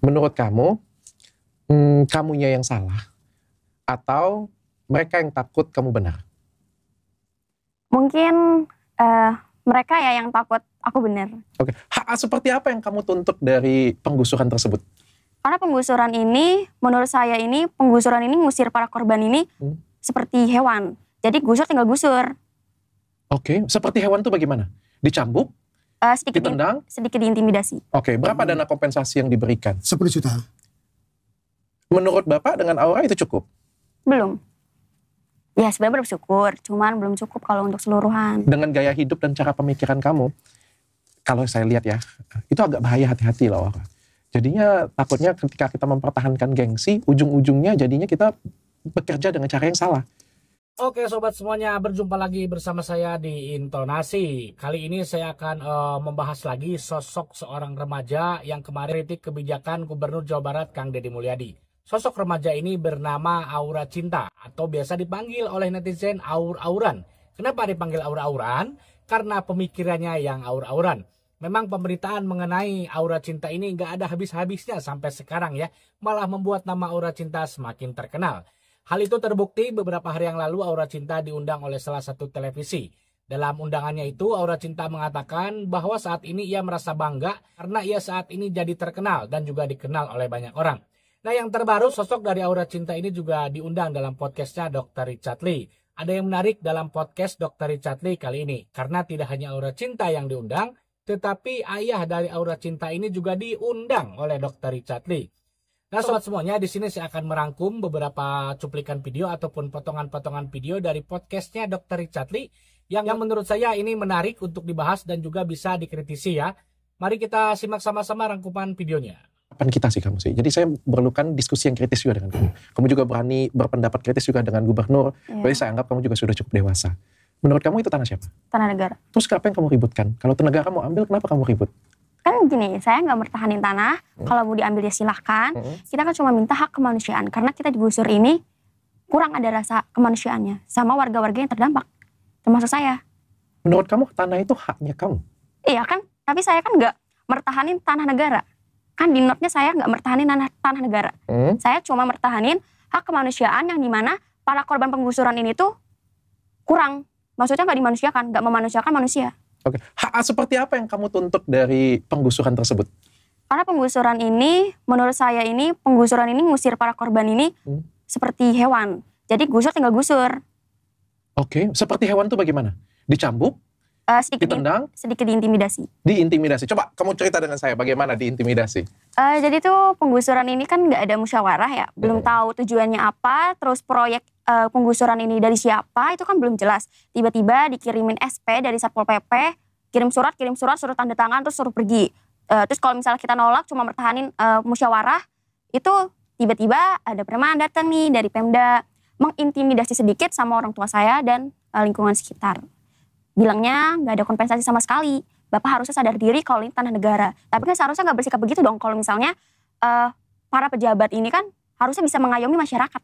Menurut kamu, kamunya yang salah atau mereka yang takut kamu benar? Mungkin mereka ya yang takut aku benar. Oke, seperti apa yang kamu tuntut dari penggusuran tersebut? Karena penggusuran ini, menurut saya ini, penggusuran ini ngusir para korban ini seperti hewan. Jadi gusur tinggal gusur. Oke, seperti hewan itu bagaimana? Dicambuk? Ditendang? Sedikit diintimidasi. Oke, berapa dana kompensasi yang diberikan? 10 juta. Menurut Bapak dengan aura itu cukup? Belum. Ya sebenarnya bersyukur, cuman belum cukup kalau untuk seluruhan. Dengan gaya hidup dan cara pemikiran kamu, kalau saya lihat ya, itu agak bahaya, hati-hati loh. Jadinya takutnya ketika kita mempertahankan gengsi, ujung-ujungnya jadinya kita bekerja dengan cara yang salah. Oke sobat semuanya, berjumpa lagi bersama saya di Intonasi. Kali ini saya akan membahas lagi sosok seorang remaja yang kemarin kritik kebijakan Gubernur Jawa Barat Kang Deddy Mulyadi. Sosok remaja ini bernama Aura Cinta atau biasa dipanggil oleh netizen aur-auran. Kenapa dipanggil aur-auran? Karena pemikirannya yang aur-auran. Memang pemberitaan mengenai Aura Cinta ini nggak ada habis-habisnya sampai sekarang ya. Malah membuat nama Aura Cinta semakin terkenal. Hal itu terbukti beberapa hari yang lalu Aura Cinta diundang oleh salah satu televisi. Dalam undangannya itu Aura Cinta mengatakan bahwa saat ini ia merasa bangga karena ia saat ini jadi terkenal dan juga dikenal oleh banyak orang. Nah yang terbaru sosok dari Aura Cinta ini juga diundang dalam podcastnya Dr. Richard Lee. Ada yang menarik dalam podcast Dr. Richard Lee kali ini. Karena tidak hanya Aura Cinta yang diundang, tetapi ayah dari Aura Cinta ini juga diundang oleh Dr. Richard Lee. Nah sobat semuanya, di sini saya akan merangkum beberapa cuplikan video ataupun potongan-potongan video dari podcastnya Dr. Richard Lee yang menurut saya ini menarik untuk dibahas dan juga bisa dikritisi ya. Mari kita simak sama-sama rangkuman videonya. Kapan kita sih kamu sih? Jadi saya memerlukan diskusi yang kritis juga dengan kamu. Kamu juga berani berpendapat kritis juga dengan gubernur. Jadi saya anggap kamu juga sudah cukup dewasa. Menurut kamu itu tanah siapa? Tanah negara. Terus apa yang kamu ributkan? Kalau negara mau ambil, kenapa kamu ribut? Kan gini, saya nggak mertahanin tanah, kalau mau diambil ya silahkan. Kita kan cuma minta hak kemanusiaan, karena kita digusur ini kurang ada rasa kemanusiaannya sama warga-warga yang terdampak, termasuk saya. Menurut kamu tanah itu haknya kamu? Iya kan, tapi saya kan nggak mertahanin tanah negara. Kan di notnya saya nggak mertahanin tanah negara. Saya cuma mertahanin hak kemanusiaan yang dimana para korban penggusuran ini tuh kurang. Maksudnya nggak dimanusiakan, nggak memanusiakan manusia. Oke, seperti apa yang kamu tuntut dari penggusuran tersebut? Karena penggusuran ini, menurut saya ini, penggusuran ini ngusir para korban ini seperti hewan. Jadi gusur tinggal gusur. Oke, seperti hewan itu bagaimana? Dicambuk? Ditendang? Sedikit diintimidasi. Diintimidasi. Coba kamu cerita dengan saya bagaimana diintimidasi. Jadi tuh penggusuran ini kan nggak ada musyawarah ya. Belum tahu tujuannya apa, terus proyek penggusuran ini dari siapa, itu kan belum jelas. Tiba-tiba dikirimin SP dari Satpol PP, kirim surat, suruh tanda tangan, terus suruh pergi. Terus kalau misalnya kita nolak, cuma mertahanin musyawarah, itu tiba-tiba ada preman datang nih dari Pemda, mengintimidasi sedikit sama orang tua saya dan lingkungan sekitar. Bilangnya nggak ada kompensasi sama sekali. Bapak harusnya sadar diri kalau ini tanah negara. Tapi kan seharusnya nggak bersikap begitu dong kalau misalnya para pejabat ini kan harusnya bisa mengayomi masyarakat.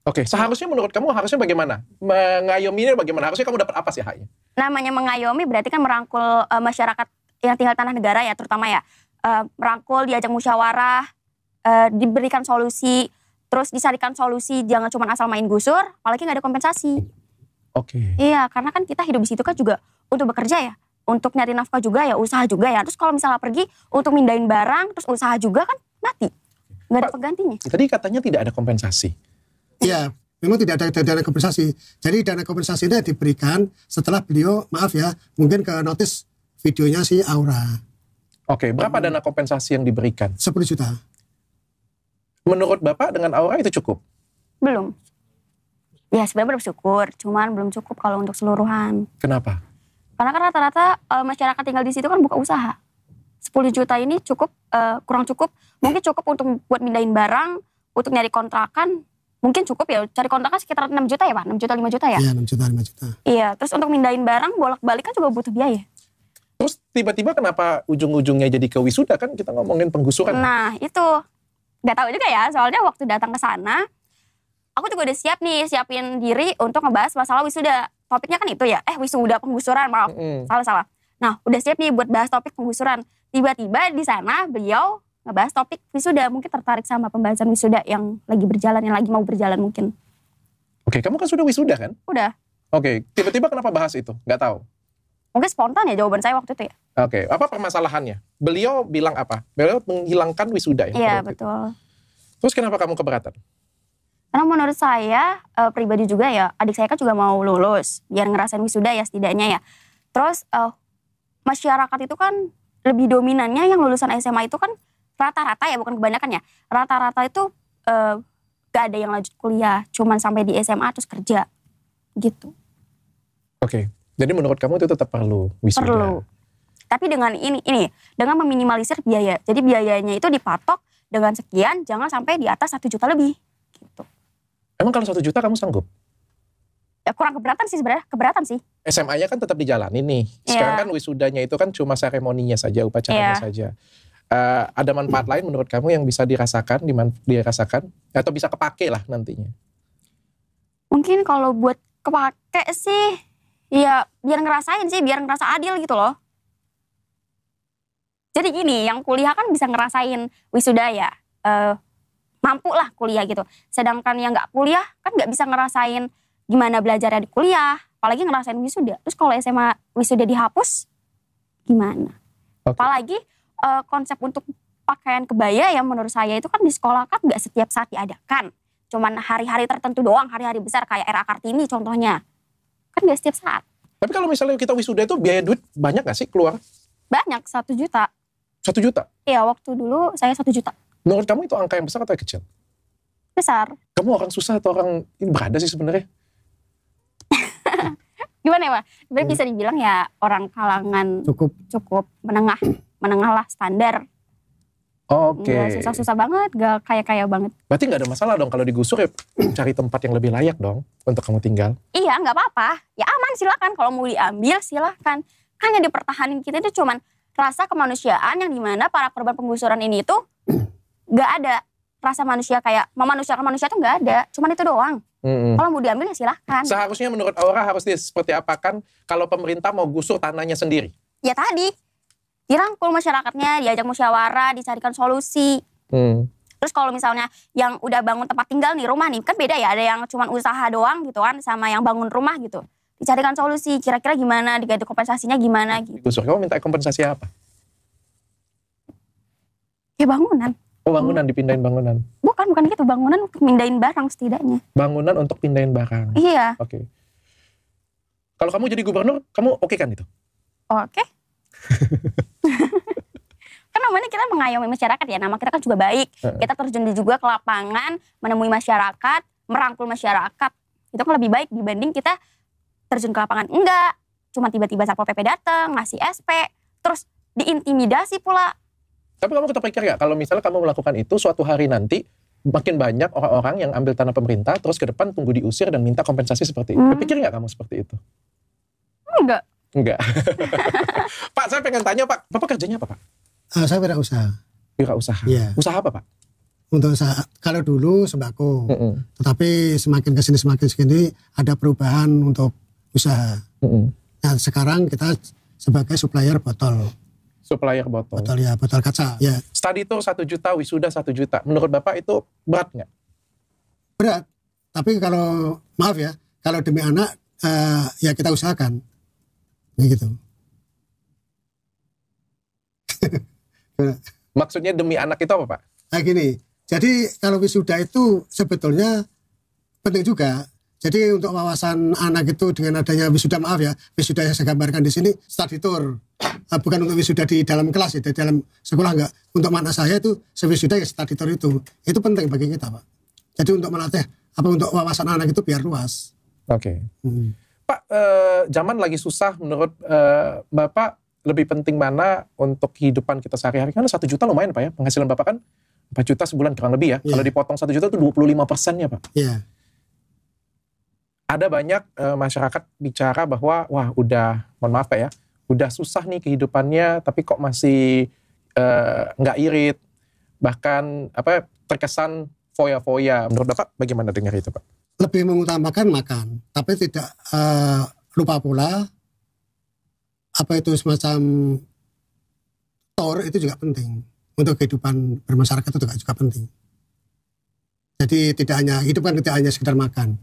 Oke, seharusnya menurut kamu harusnya bagaimana? Mengayominya bagaimana? Harusnya kamu dapat apa sih haknya? Namanya mengayomi berarti kan merangkul masyarakat yang tinggal tanah negara ya terutama ya. Merangkul, diajak musyawarah, diberikan solusi, terus disarikan solusi, jangan cuma asal main gusur, apalagi nggak ada kompensasi. Oke. Iya, karena kan kita hidup di situ kan juga untuk bekerja ya, untuk nyari nafkah juga ya, usaha juga ya. Terus kalau misalnya pergi untuk mindahin barang, terus usaha juga kan mati, nggak ada penggantinya. Tadi katanya tidak ada kompensasi. Iya, memang tidak ada dana kompensasi. Jadi dana kompensasi ini diberikan setelah beliau, maaf ya, mungkin ke notis videonya si Aura. Oke, berapa dana kompensasi yang diberikan? 10 juta. Menurut Bapak dengan Aura itu cukup? Belum. Ya sebenarnya bersyukur, cuman belum cukup kalau untuk seluruhan. Kenapa? Karena kan rata-rata masyarakat tinggal di situ kan buka usaha. 10 juta ini cukup, kurang cukup. Mungkin cukup untuk buat mindahin barang, untuk nyari kontrakan. Mungkin cukup ya, cari kontrakan sekitar 6 juta ya Pak? 6 juta, 5 juta ya? Iya, 6 juta, 5 juta. Iya, terus untuk mindahin barang, bolak-balik kan juga butuh biaya. Terus tiba-tiba kenapa ujung-ujungnya jadi ke wisuda, kan kita ngomongin penggusuran. Nah itu, gak tahu juga ya, soalnya waktu datang ke sana, aku juga udah siap nih, siapin diri untuk ngebahas masalah wisuda. Topiknya kan itu ya, wisuda penggusuran, maaf, salah. Nah, udah siap nih buat bahas topik penggusuran. Tiba-tiba di sana beliau ngebahas topik wisuda, mungkin tertarik sama pembahasan wisuda yang lagi berjalan, yang lagi mau berjalan mungkin. Oke, kamu kan sudah wisuda kan? Udah. Oke, tiba-tiba kenapa bahas itu? Nggak tahu. Mungkin spontan ya jawaban saya waktu itu ya. Oke, apa permasalahannya? Beliau bilang apa? Beliau menghilangkan wisuda ya? Iya, pada waktu itu. betul. Terus kenapa kamu keberatan? Karena menurut saya pribadi juga ya, adik saya kan juga mau lulus biar ngerasain wisuda ya setidaknya ya. Terus masyarakat itu kan lebih dominannya yang lulusan SMA itu kan rata-rata ya, bukan kebanyakan ya. Rata-rata itu gak ada yang lanjut kuliah, cuman sampai di SMA terus kerja gitu. Oke, jadi menurut kamu itu tetap perlu wisuda? Perlu. Tapi dengan ini dengan meminimalisir biaya. Jadi biayanya itu dipatok dengan sekian, jangan sampai di atas 1 juta lebih gitu. Emang kalau 1 juta kamu sanggup? Ya kurang keberatan sih sebenarnya, keberatan sih. SMA-nya kan tetap dijalani nih. Sekarang kan wisudanya itu kan cuma seremoninya saja, upacaranya saja. Ada manfaat lain menurut kamu yang bisa dirasakan, dirasakan atau bisa kepake lah nantinya? Mungkin kalau buat kepake sih, ya biar ngerasain sih, biar ngerasa adil gitu loh. Jadi gini, yang kuliah kan bisa ngerasain wisuda ya, mampu lah kuliah gitu. Sedangkan yang nggak kuliah kan nggak bisa ngerasain gimana belajarnya di kuliah, apalagi ngerasain wisuda. Terus kalau SMA wisuda dihapus, gimana? Okay. Apalagi konsep untuk pakaian kebaya yang menurut saya itu kan di sekolah kan nggak setiap saat diadakan. Cuman hari-hari tertentu doang, hari-hari besar kayak RA Kartini contohnya. Kan nggak setiap saat. Tapi kalau misalnya kita wisuda itu biaya duit banyak gak sih keluar? Banyak, 1 juta. 1 juta? Iya, waktu dulu saya 1 juta. Menurut kamu itu angka yang besar atau yang kecil? Besar. Kamu orang susah atau orang ini berada sih sebenarnya? Gimana ya Pak? Sebenarnya bisa dibilang ya orang kalangan cukup menengah lah, standar. Oke. Gak susah-susah banget, gak kaya-kaya banget. Berarti gak ada masalah dong kalau digusur ya cari tempat yang lebih layak dong untuk kamu tinggal. Iya, gak apa-apa. Ya aman, silakan. Kalau mau diambil silakan. Kan yang dipertahanin kita itu cuman rasa kemanusiaan yang dimana para korban penggusuran ini itu gak ada rasa manusia kayak memanusiakan manusia itu gak ada. Cuman itu doang. Kalau mau diambil ya silahkan. Seharusnya menurut Aura harus seperti apa kan kalau pemerintah mau gusur tanahnya sendiri? Ya tadi, dirangkul masyarakatnya, diajak musyawarah, dicarikan solusi. Terus kalau misalnya yang udah bangun tempat tinggal nih, rumah nih, kan beda ya. Ada yang cuma usaha doang gitu kan, sama yang bangun rumah gitu. Dicarikan solusi, kira-kira gimana, diganti kompensasinya gimana gitu. Gusur, kamu minta kompensasi apa? Ya bangunan. Oh, bangunan, dipindahin bangunan. Bukan gitu, bangunan untuk mindahin barang setidaknya. Bangunan untuk pindahin barang. Iya. Oke. Kalau kamu jadi gubernur, kamu oke kan itu? Oke. Kan namanya kita mengayomi masyarakat ya, nama kita kan juga baik. Kita terjun juga ke lapangan, menemui masyarakat, merangkul masyarakat. Itu kan lebih baik dibanding kita terjun ke lapangan. Enggak, cuma tiba-tiba Satpol PP datang, ngasih SP, terus diintimidasi pula. Tapi kamu keterpikir gak kalau misalnya kamu melakukan itu suatu hari nanti makin banyak orang-orang yang ambil tanah pemerintah terus ke depan tunggu diusir dan minta kompensasi seperti itu. Berpikir gak kamu seperti itu? Enggak. Pak, saya pengen tanya Pak, Bapak kerjanya apa Pak? Saya wirausaha. Wirausaha? Iya. Usaha apa Pak? Untuk kalau dulu sembako, tetapi semakin kesini ada perubahan untuk usaha. Nah sekarang kita sebagai supplier botol. Supplier botol. Botol ya, botol kaca. Ya. Study tour 1 juta, wisuda 1 juta. Menurut Bapak itu berat nggak? Berat. Tapi kalau maaf ya, kalau demi anak ya kita usahakan. Begitu. Maksudnya demi anak itu apa Pak? Nah gini, jadi kalau wisuda itu sebetulnya penting juga. Jadi untuk wawasan anak itu dengan adanya wisuda, maaf ya, wisuda yang saya gambarkan di sini study tour, bukan untuk wisuda di dalam kelas ya, di dalam sekolah enggak. Untuk anak saya itu wisuda ya study tour itu penting bagi kita Pak. Jadi untuk melatih untuk wawasan anak itu biar luas. Oke. Pak, zaman lagi susah menurut Bapak lebih penting mana untuk kehidupan kita sehari-hari? Karena 1 juta lumayan Pak ya, penghasilan Bapak kan 4 juta sebulan kurang lebih ya. Kalau dipotong 1 juta itu 25% ya Pak. Iya. Ada banyak masyarakat bicara bahwa wah udah, mohon maaf Pak ya, udah susah nih kehidupannya tapi kok masih nggak irit, bahkan terkesan foya-foya. Menurut Bapak bagaimana dengar itu Pak? Lebih mengutamakan makan, tapi tidak lupa pula itu semacam tour itu juga penting untuk kehidupan bermasyarakat itu juga penting. Jadi tidak hanya hidup kan tidak hanya sekedar makan.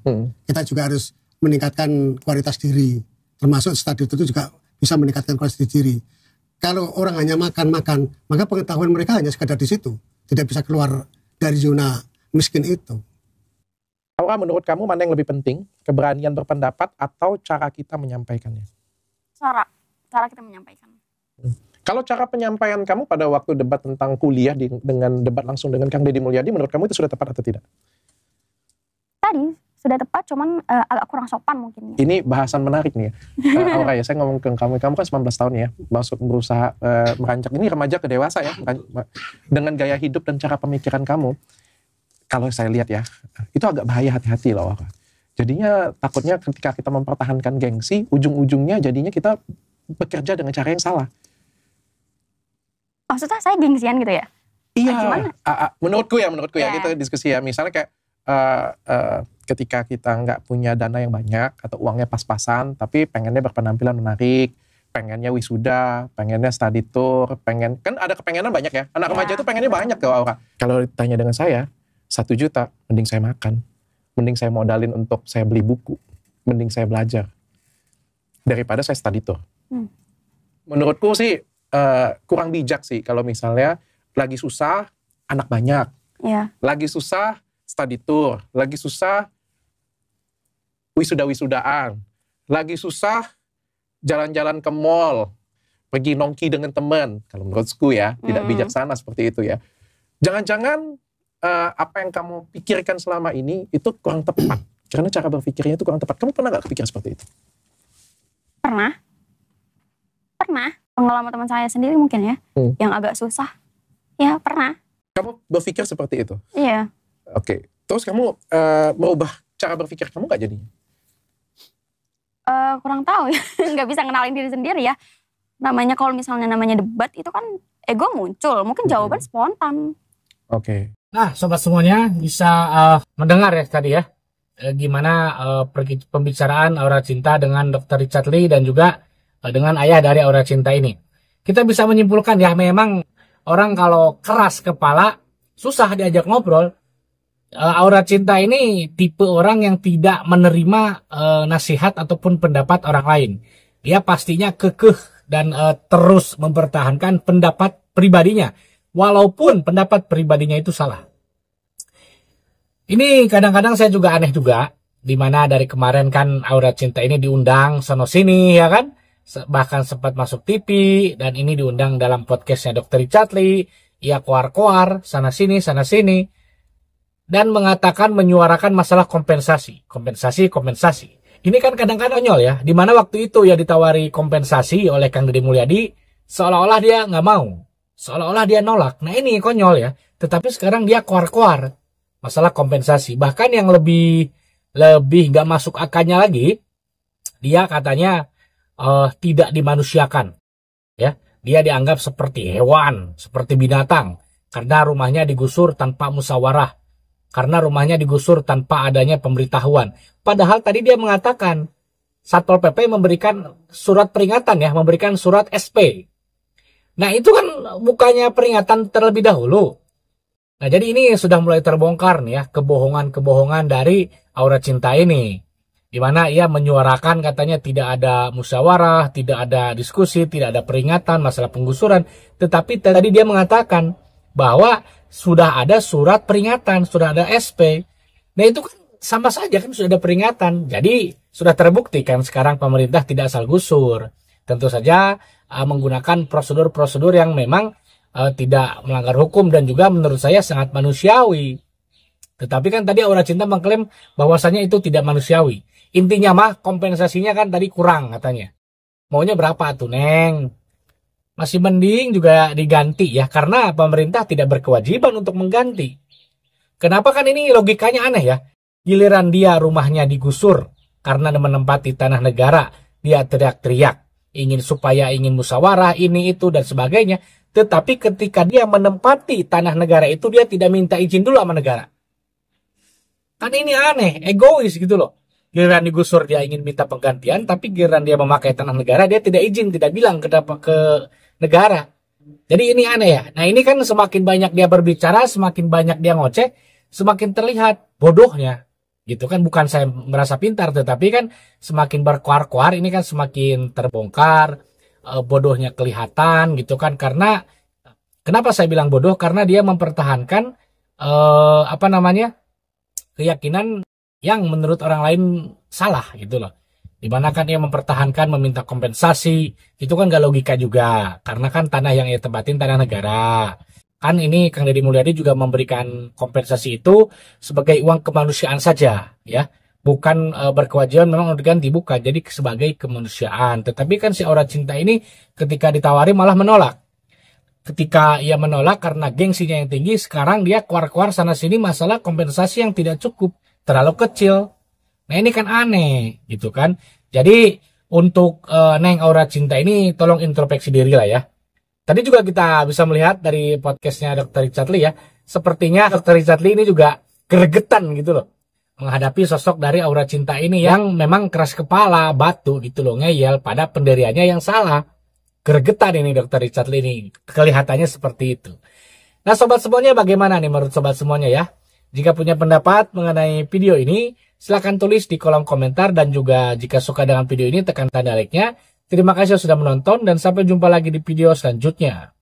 Kita juga harus meningkatkan kualitas diri. Termasuk studi itu juga bisa meningkatkan kualitas diri. Kalau orang hanya makan, maka pengetahuan mereka hanya sekedar di situ. Tidak bisa keluar dari zona miskin itu. Aura, menurut kamu mana yang lebih penting? Keberanian berpendapat atau cara kita menyampaikannya? Cara kita menyampaikan. Kalau cara penyampaian kamu pada waktu debat tentang kuliah dengan debat langsung dengan Kang Deddy Mulyadi, menurut kamu itu sudah tepat atau tidak? Tadi sudah tepat, cuman agak kurang sopan mungkin. Ya. Ini bahasan menarik nih ya. Aura ya, saya ngomong ke kamu kan 19 tahun ya, berusaha merancak, ini remaja ke dewasa ya, dengan gaya hidup dan cara pemikiran kamu. Kalau saya lihat ya, itu agak bahaya, hati-hati loh. Jadinya takutnya ketika kita mempertahankan gengsi, ujung-ujungnya jadinya kita bekerja dengan cara yang salah. Maksudnya saya gengsian gitu ya? Iya, menurutku ya kita diskusi ya. Misalnya kayak ketika kita nggak punya dana yang banyak atau uangnya pas-pasan, tapi pengennya berpenampilan menarik, pengennya wisuda, pengennya study tour, kan ada kepengenan banyak ya. Anak remaja itu pengennya banyak ke Aura. Kalau ditanya dengan saya, 1 juta, mending saya makan. Mending saya modalin untuk saya beli buku. Mending saya belajar. Daripada saya study tour. Menurutku sih kurang bijak sih kalau misalnya lagi susah, anak banyak. Iya. Lagi susah, study tour. Lagi susah, wisuda-wisudaan. Lagi susah, jalan-jalan ke mall. Pergi nongki dengan teman. Kalau menurutku ya, tidak bijaksana seperti itu ya. Jangan-jangan apa yang kamu pikirkan selama ini itu kurang tepat. Karena cara berpikirnya itu kurang tepat. Kamu pernah gak kepikir seperti itu? Pernah. Pengalaman teman saya sendiri mungkin ya. Yang agak susah. Ya, pernah. Kamu berpikir seperti itu? Iya. Oke. Terus kamu merubah cara berpikir kamu gak jadinya? Kurang tahu ya. Nggak bisa ngenalin diri sendiri ya. Kalau misalnya namanya debat itu kan ego muncul. Mungkin jawaban spontan. Oke. Nah, sobat semuanya bisa mendengar ya tadi ya. Gimana pembicaraan Aura Cinta dengan Dr. Richard Lee dan juga dengan ayah dari Aura Cinta ini. Kita bisa menyimpulkan ya, memang orang kalau keras kepala susah diajak ngobrol. Aura Cinta ini tipe orang yang tidak menerima nasihat ataupun pendapat orang lain. Dia pastinya kekeh dan terus mempertahankan pendapat pribadinya, walaupun pendapat pribadinya itu salah. Ini kadang-kadang saya juga aneh juga, dimana dari kemarin kan Aura Cinta ini diundang sono sini ya kan, bahkan sempat masuk TV, dan ini diundang dalam podcastnya Dr. Richard Lee, ia koar-koar sana sini, dan mengatakan menyuarakan masalah kompensasi. Ini kan kadang-kadang konyol ya, dimana waktu itu ya ditawari kompensasi oleh Kang Deddy Mulyadi, seolah-olah dia nggak mau, seolah-olah dia nolak. Nah ini konyol ya, tetapi sekarang dia koar-koar masalah kompensasi. Bahkan yang lebih nggak masuk akalnya lagi, dia katanya tidak dimanusiakan, ya. Dia dianggap seperti hewan, seperti binatang, karena rumahnya digusur tanpa musyawarah, karena rumahnya digusur tanpa adanya pemberitahuan. Padahal tadi dia mengatakan Satpol PP memberikan surat peringatan ya, memberikan surat SP. Nah itu kan bukannya peringatan terlebih dahulu. Nah jadi ini sudah mulai terbongkar nih ya, kebohongan-kebohongan dari Aura Cinta ini. Di mana ia menyuarakan katanya tidak ada musyawarah, tidak ada diskusi, tidak ada peringatan masalah penggusuran. Tetapi tadi dia mengatakan bahwa sudah ada surat peringatan, sudah ada SP. Nah itu kan sama saja kan sudah ada peringatan. Jadi sudah terbukti kan sekarang pemerintah tidak asal gusur. Tentu saja menggunakan prosedur-prosedur yang memang tidak melanggar hukum dan juga menurut saya sangat manusiawi. Tetapi kan tadi Aura Cinta mengklaim bahwasannya itu tidak manusiawi. Intinya mah kompensasinya kan tadi kurang katanya. Maunya berapa tuh Neng? Masih mending juga diganti ya, karena pemerintah tidak berkewajiban untuk mengganti. Kenapa kan ini logikanya aneh ya? Giliran dia rumahnya digusur karena menempati tanah negara, dia teriak-teriak ingin musyawarah ini itu dan sebagainya. Tetapi ketika dia menempati tanah negara itu, dia tidak minta izin dulu sama negara. Kan ini aneh, egois gitu loh. Giliran digusur dia ingin minta penggantian, tapi giliran dia memakai tanah negara dia tidak izin, tidak bilang ke negara. Jadi ini aneh ya. Nah ini kan semakin banyak dia berbicara, semakin banyak dia ngoceh, semakin terlihat bodohnya. Gitu kan, bukan saya merasa pintar, tetapi kan semakin berkuar-kuar ini kan semakin terbongkar, bodohnya kelihatan gitu kan. Karena kenapa saya bilang bodoh? Karena dia mempertahankan keyakinan yang menurut orang lain salah gitu loh. Dimana kan ia mempertahankan meminta kompensasi, itu kan gak logika juga. Karena kan tanah yang ia tempatin tanah negara. Kan ini Kang Deddy Mulyadi juga memberikan kompensasi itu sebagai uang kemanusiaan saja, ya. Bukan berkewajiban memang diganti, bukan. Jadi sebagai kemanusiaan. Tetapi kan si Aura Cinta ini ketika ditawari malah menolak. Ketika ia menolak karena gengsinya yang tinggi, sekarang dia keluar-keluar sana-sini masalah kompensasi yang tidak cukup, terlalu kecil. Nah ini kan aneh gitu kan. Jadi untuk Neng Aura Cinta ini tolong introspeksi diri lah ya. Tadi juga kita bisa melihat dari podcastnya Dr. Richard Lee ya. Sepertinya Dr. Richard Lee ini juga gregetan gitu loh. Menghadapi sosok dari Aura Cinta ini yang memang keras kepala, batu gitu loh. Ngeyel pada pendiriannya yang salah. Gregetan ini Dr. Richard Lee ini. Kelihatannya seperti itu. Nah sobat semuanya, bagaimana nih menurut sobat semuanya ya? Jika punya pendapat mengenai video ini, silahkan tulis di kolom komentar, dan juga jika suka dengan video ini tekan tanda like-nya. Terima kasih sudah menonton dan sampai jumpa lagi di video selanjutnya.